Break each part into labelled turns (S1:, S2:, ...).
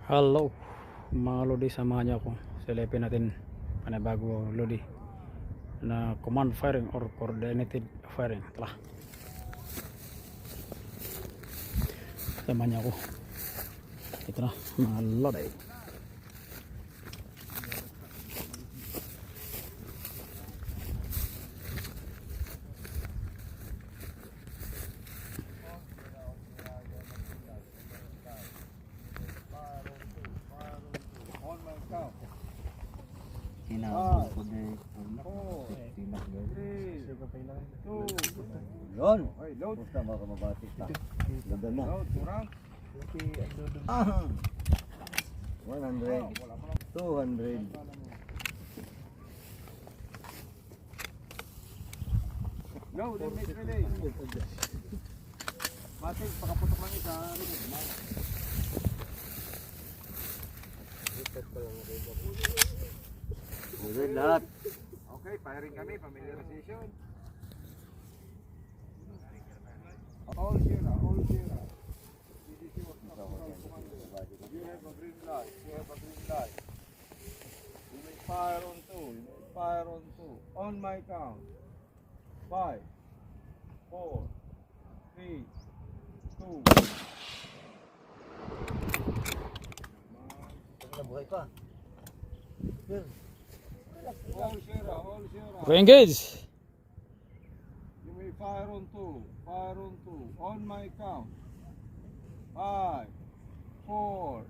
S1: Hello mga lodi, samahan niyo ako. Silipin natin panabago lodi na command firing or coordinated firing. Tara, samahan niyo ako. Ito na mga lodi.
S2: Yun. Basta mga kamabati ka. Ganda mo. 100. 200.
S3: Go, then make relay. Matik, pakaputok lang isa.
S2: Good lahat.
S3: Okay, firing kami, familiarization. All zero, all zero. You have a green light, you have a green light. You may fire on two, you may fire on two. On my count. 5, 4, 3, 2.
S2: Nabuhay pa.
S3: All zero, all zero.
S1: Go engage.
S3: You may fire on two. Fire on two. On my count. 5, 4,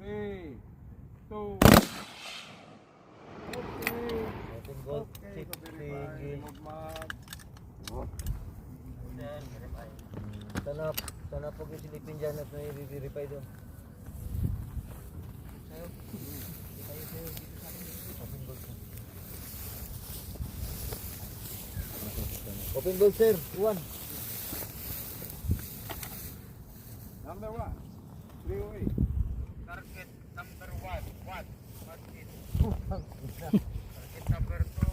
S3: 3, 2. Okay.
S2: Open gold.
S3: Okay, pa-verify. Magmag.
S2: Sana po yung silipin dyan at may verify doon. Open gold sir, 1.
S3: Number 1. 308.
S4: Target number 1, what? What is? Target number 2,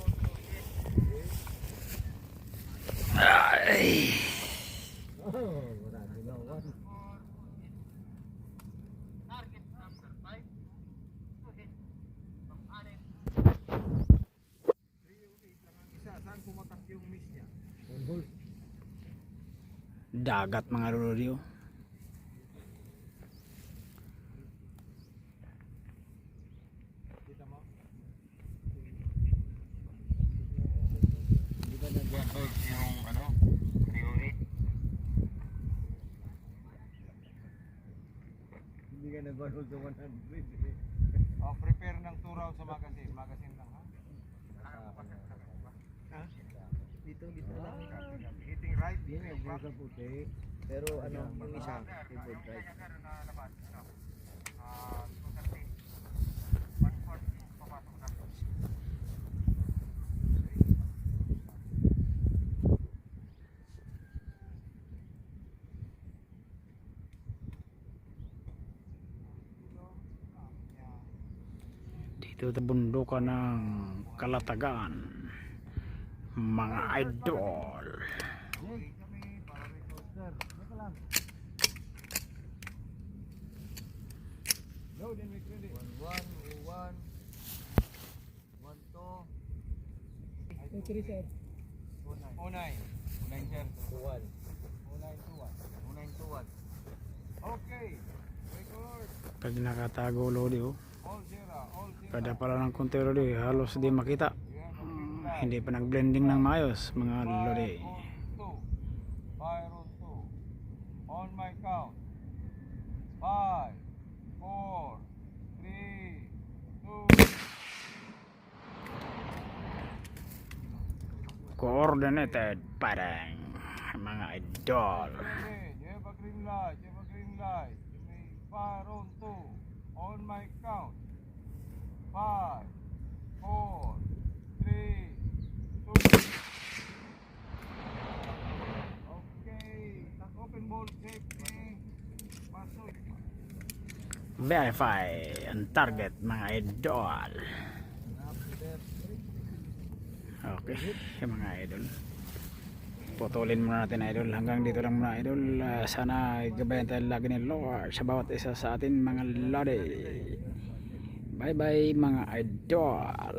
S4: 2
S1: Ay.
S2: Marami na 1.
S4: Target number 5, 2 hit. Pang-anim.
S3: 308 lang ang isa. Saan pumatak yung miss niya?
S1: Dagat mga lodi.
S3: Kita mo?
S4: Di ba nag-hold yung ano? 308?
S3: Hindi ka nag-hold sa 100. Oh, prepare ng 2 rounds sa magazine. Magazine lang ha? Ha?
S2: Dito lang.
S3: Hitting right,
S2: Yun
S3: hitting
S2: yung
S3: left.
S2: sa puti. Pero ano, yung isa, keyboard right.
S1: Dito sa bundukan ng Kalatagan, mga idol.
S3: No, then make ready.
S2: 1, 1, 1, 1, 2,
S3: 09. 09, sir.
S2: 2, 1.
S3: 0921.
S2: 2, 9, 2, 1.
S3: Okay. Record.
S1: Pag nakatago lodi,
S3: All zero, all zero.
S1: kada pala ng konti lodi, halos di makita.
S3: You have a green light.
S1: Hindi pa nag-blending ng maayos mga lodi.
S3: Fire on 2. On my count. 5, 4, 3, 2.
S1: Coordinated firing, mga idol.
S3: You have a green light. You have a green light. You may fire on 2. On my count. 5, 4, 3, 2. Okay. Open ball safety. Pasok.
S1: Verify ang target mga idol. Okay mga idol. putulin muna natin idol. Hanggang dito lang muna idol. Sana gabayan tayo lagi ni Lord sa bawat isa sa atin mga lodi. Bye bye mga idol.